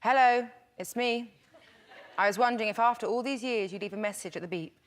Hello, it's me. I was wondering if after all these years you'd leave a message at the beep.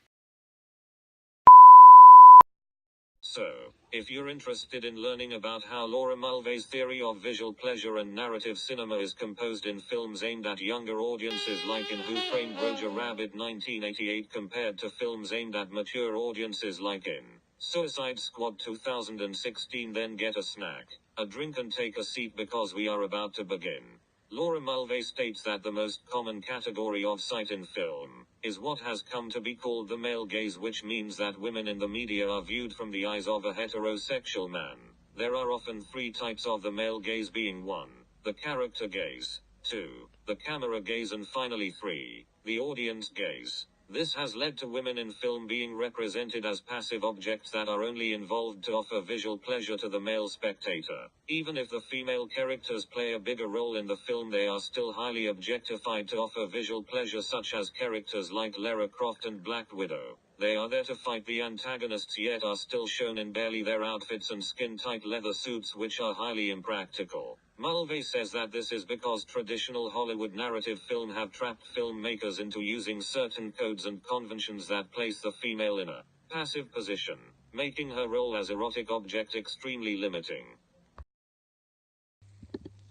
So, if you're interested in learning about how Laura Mulvey's theory of visual pleasure and narrative cinema is composed in films aimed at younger audiences like in Who Framed Roger Rabbit 1988 compared to films aimed at mature audiences like in Suicide Squad 2016, then get a snack, a drink and take a seat because we are about to begin. Laura Mulvey states that the most common category of sight in film is what has come to be called the male gaze, which means that women in the media are viewed from the eyes of a heterosexual man. There are often three types of the male gaze, being 1, the character gaze, 2, the camera gaze, and finally 3, the audience gaze. This has led to women in film being represented as passive objects that are only involved to offer visual pleasure to the male spectator. Even if the female characters play a bigger role in the film, they are still highly objectified to offer visual pleasure, such as characters like Lara Croft and Black Widow. They are there to fight the antagonists, yet are still shown in barely their outfits and skin-tight leather suits, which are highly impractical. Mulvey says that this is because traditional Hollywood narrative film have trapped filmmakers into using certain codes and conventions that place the female in a passive position, making her role as erotic object extremely limiting.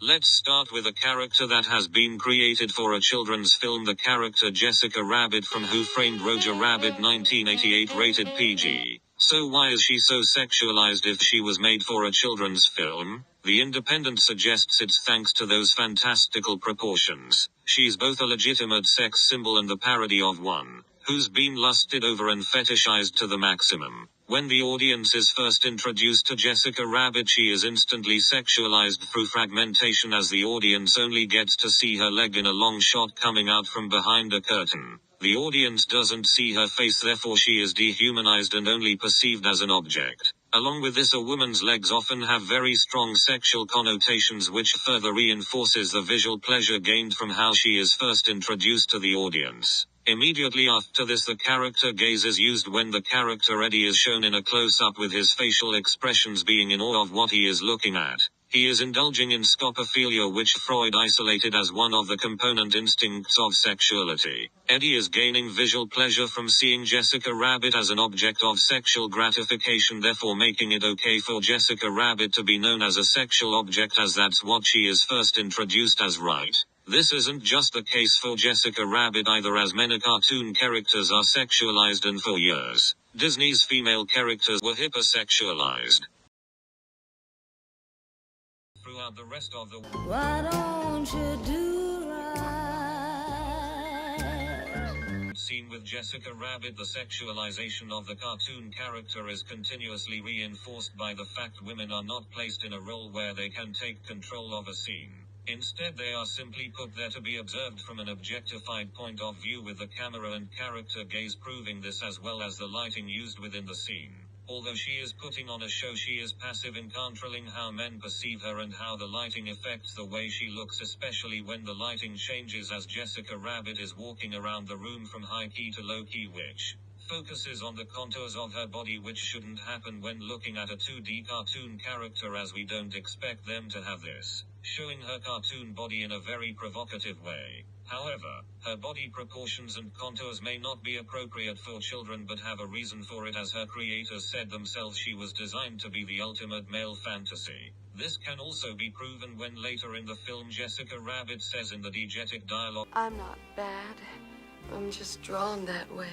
Let's start with a character that has been created for a children's film, the character Jessica Rabbit from Who Framed Roger Rabbit 1988, rated PG. So why is she so sexualized if she was made for a children's film? The Independent suggests it's thanks to those fantastical proportions. She's both a legitimate sex symbol and the parody of one who's been lusted over and fetishized to the maximum. When the audience is first introduced to Jessica Rabbit, she is instantly sexualized through fragmentation, as the audience only gets to see her leg in a long shot coming out from behind a curtain. The audience doesn't see her face, therefore she is dehumanized and only perceived as an object. Along with this, a woman's legs often have very strong sexual connotations, which further reinforces the visual pleasure gained from how she is first introduced to the audience. Immediately after this, the character gaze is used when the character Eddie is shown in a close-up with his facial expressions being in awe of what he is looking at. He is indulging in scopophilia, which Freud isolated as one of the component instincts of sexuality. Eddie is gaining visual pleasure from seeing Jessica Rabbit as an object of sexual gratification, therefore making it okay for Jessica Rabbit to be known as a sexual object, as that's what she is first introduced as, right? This isn't just the case for Jessica Rabbit either, as many cartoon characters are sexualized, and for years, Disney's female characters were hypersexualized. Throughout the rest of the Why don't you do right? scene with Jessica Rabbit, the sexualization of the cartoon character is continuously reinforced by the fact women are not placed in a role where they can take control of a scene. Instead, they are simply put there to be observed from an objectified point of view, with the camera and character gaze proving this, as well as the lighting used within the scene. Although she is putting on a show, she is passive in controlling how men perceive her and how the lighting affects the way she looks, especially when the lighting changes as Jessica Rabbit is walking around the room from high key to low key, which focuses on the contours of her body, which shouldn't happen when looking at a 2D cartoon character, as we don't expect them to have this, showing her cartoon body in a very provocative way. However, her body proportions and contours may not be appropriate for children, but have a reason for it, as her creators said themselves she was designed to be the ultimate male fantasy. This can also be proven when later in the film Jessica Rabbit says in the diegetic dialogue, I'm not bad. I'm just drawn that way.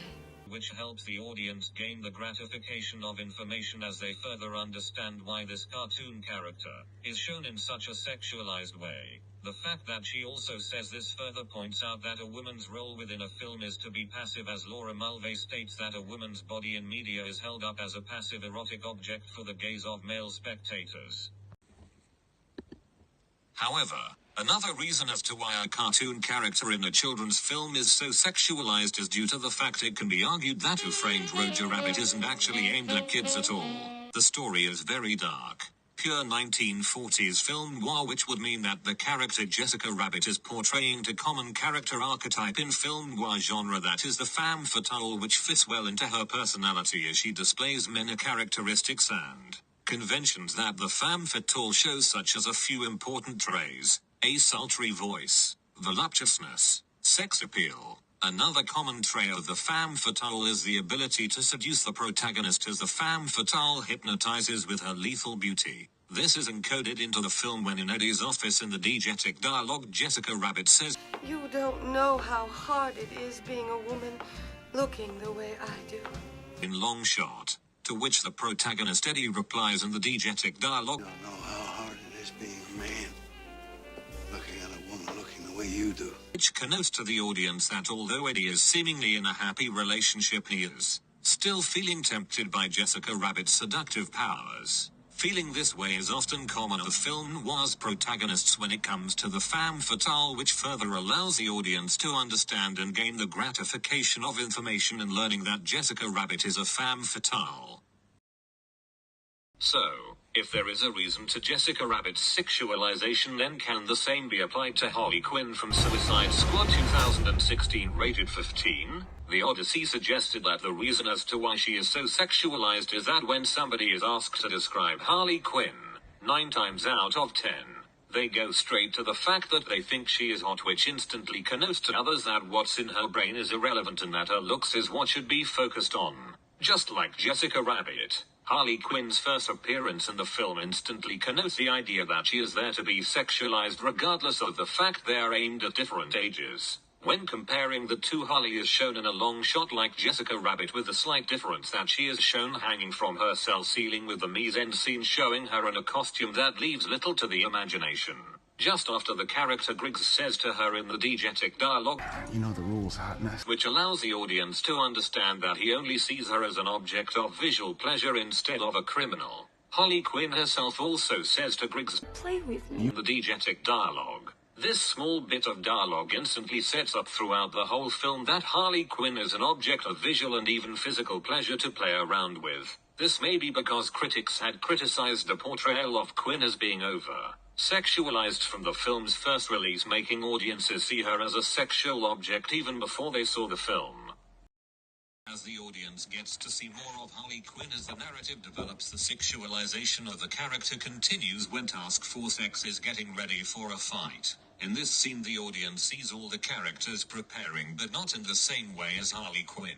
Which helps the audience gain the gratification of information as they further understand why this cartoon character is shown in such a sexualized way. The fact that she also says this further points out that a woman's role within a film is to be passive, as Laura Mulvey states that a woman's body in media is held up as a passive erotic object for the gaze of male spectators. However, another reason as to why a cartoon character in a children's film is so sexualized is due to the fact it can be argued that Who Framed Roger Rabbit isn't actually aimed at kids at all. The story is very dark, pure 1940s film noir, which would mean that the character Jessica Rabbit is portraying the common character archetype in film noir genre, that is the femme fatale, which fits well into her personality as she displays many characteristics and conventions that the femme fatale shows, such as a few important traits: a sultry voice, Voluptuousness, sex appeal. Another common trait of the femme fatale is the ability to seduce the protagonist as the femme fatale hypnotizes with her lethal beauty. This is encoded into the film when in Eddie's office in the diegetic dialogue Jessica Rabbit says, You don't know how hard it is being a woman looking the way I do. in long shot, to which the protagonist Eddie replies in the diegetic dialogue, You don't know how hard it is being a man, looking at a woman looking the way you do. which connotes to the audience that although Eddie is seemingly in a happy relationship, he is still feeling tempted by Jessica Rabbit's seductive powers. Feeling this way is often common of film noir's protagonists when it comes to the femme fatale, which further allows the audience to understand and gain the gratification of information and learning that Jessica Rabbit is a femme fatale. So, if there is a reason to Jessica Rabbit's sexualization, then can the same be applied to Harley Quinn from Suicide Squad 2016 rated 15? The Odyssey suggested that the reason as to why she is so sexualized is that when somebody is asked to describe Harley Quinn, 9 times out of 10, they go straight to the fact that they think she is hot, which instantly connotes to others that what's in her brain is irrelevant and that her looks is what should be focused on. Just like Jessica Rabbit, Harley Quinn's first appearance in the film instantly connotes the idea that she is there to be sexualized regardless of the fact they are aimed at different ages. When comparing the two, Harley is shown in a long shot like Jessica Rabbit, with the slight difference that she is shown hanging from her cell ceiling, with the mise-en scene showing her in a costume that leaves little to the imagination. Just after the character Griggs says to her in the diegetic dialogue, You know the rules, hot mess. which allows the audience to understand that he only sees her as an object of visual pleasure instead of a criminal. Harley Quinn herself also says to Griggs, Play with me. in the diegetic dialogue. This small bit of dialogue instantly sets up throughout the whole film that Harley Quinn is an object of visual and even physical pleasure to play around with. This may be because critics had criticized the portrayal of Quinn as being over-sexualized from the film's first release, making audiences see her as a sexual object even before they saw the film. As the audience gets to see more of Harley Quinn as the narrative develops, the sexualization of the character continues when Task Force X is getting ready for a fight. In this scene, the audience sees all the characters preparing, but not in the same way as Harley Quinn.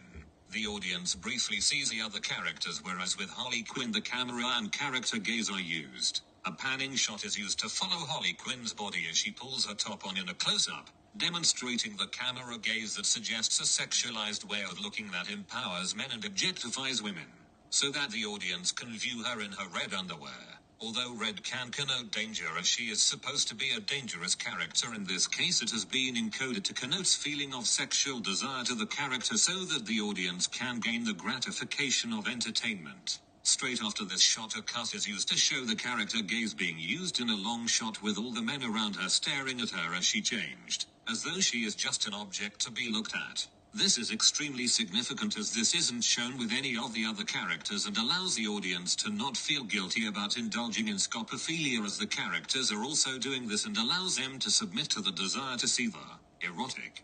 The audience briefly sees the other characters, whereas with Harley Quinn the camera and character gaze are used. A panning shot is used to follow Harley Quinn's body as she pulls her top on in a close-up, demonstrating the camera gaze that suggests a sexualized way of looking that empowers men and objectifies women, so that the audience can view her in her red underwear. Although red can connote danger, as she is supposed to be a dangerous character, in this case it has been encoded to connote feeling of sexual desire to the character so that the audience can gain the gratification of entertainment. Straight after this shot, a cut is used to show the character gaze being used in a long shot with all the men around her staring at her as she changed, as though she is just an object to be looked at. This is extremely significant as this isn't shown with any of the other characters and allows the audience to not feel guilty about indulging in scopophilia, as the characters are also doing this, and allows them to submit to the desire to see the erotic.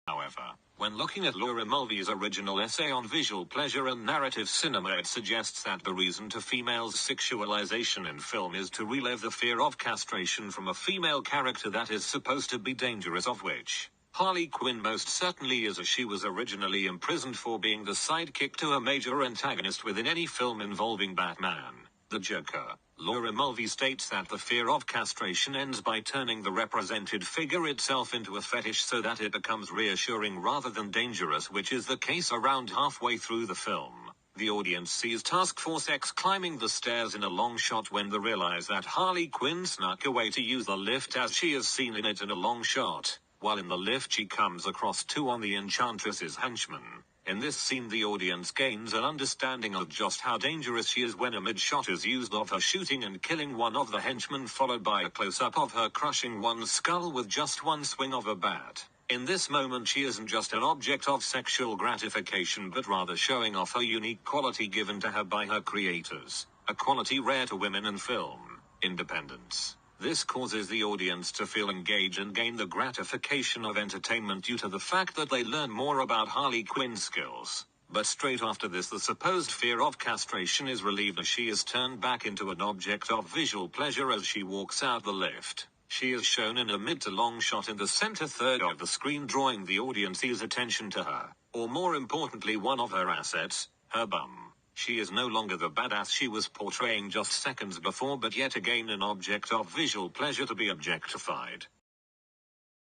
However, when looking at Laura Mulvey's original essay on visual pleasure and narrative cinema, it suggests that the reason to females' sexualization in film is to relive the fear of castration from a female character that is supposed to be dangerous, of which Harley Quinn most certainly is, as she was originally imprisoned for being the sidekick to a major antagonist within any film involving Batman, the Joker. Laura Mulvey states that the fear of castration ends by turning the represented figure itself into a fetish so that it becomes reassuring rather than dangerous, which is the case around halfway through the film. The audience sees Task Force X climbing the stairs in a long shot when they realize that Harley Quinn snuck away to use the lift, as she is seen in it in a long shot. While in the lift, she comes across two on the Enchantress's henchmen. In this scene, the audience gains an understanding of just how dangerous she is when a mid-shot is used of her shooting and killing one of the henchmen, followed by a close-up of her crushing one's skull with just one swing of a bat. In this moment, she isn't just an object of sexual gratification, but rather showing off her unique quality given to her by her creators, a quality rare to women in film: independence. This causes the audience to feel engaged and gain the gratification of entertainment due to the fact that they learn more about Harley Quinn's skills. But straight after this, the supposed fear of castration is relieved as she is turned back into an object of visual pleasure as she walks out the lift. She is shown in a mid to long shot in the center third of the screen, drawing the audience's attention to her, or more importantly one of her assets, her bum. She is no longer the badass she was portraying just seconds before, but yet again an object of visual pleasure to be objectified.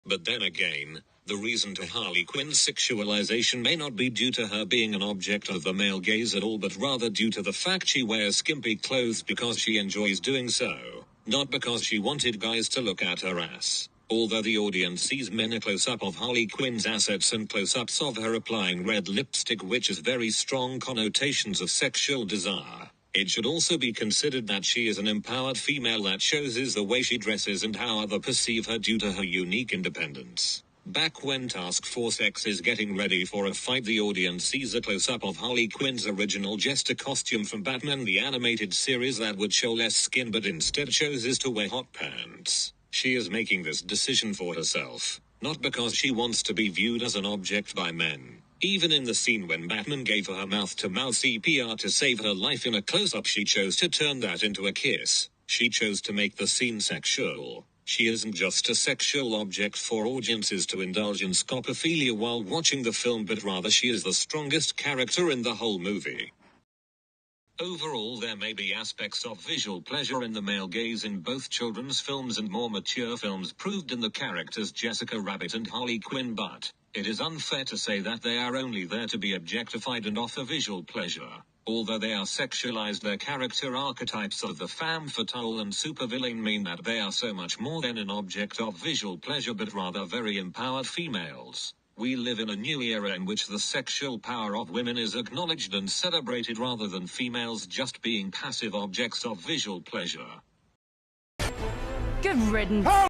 But then again, the reason to Harley Quinn's sexualization may not be due to her being an object of the male gaze at all, but rather due to the fact she wears skimpy clothes because she enjoys doing so, not because she wanted guys to look at her ass. Although the audience sees many close-up of Harley Quinn's assets and close-ups of her applying red lipstick, which is very strong connotations of sexual desire, it should also be considered that she is an empowered female that chooses the way she dresses and how others perceive her due to her unique independence. Back when Task Force X is getting ready for a fight, the audience sees a close-up of Harley Quinn's original Jester costume from Batman the Animated Series that would show less skin, but instead chooses to wear hot pants. She is making this decision for herself, not because she wants to be viewed as an object by men. Even in the scene when Batman gave her mouth-to-mouth CPR to save her life in a close-up, she chose to turn that into a kiss. She chose to make the scene sexual. She isn't just a sexual object for audiences to indulge in scopophilia while watching the film, but rather she is the strongest character in the whole movie. Overall, there may be aspects of visual pleasure in the male gaze in both children's films and more mature films proved in the characters Jessica Rabbit and Harley Quinn, but it is unfair to say that they are only there to be objectified and offer visual pleasure. Although they are sexualized, their character archetypes of the femme fatale and supervillain mean that they are so much more than an object of visual pleasure, but rather very empowered females. We live in a new era in which the sexual power of women is acknowledged and celebrated rather than females just being passive objects of visual pleasure. Good riddance.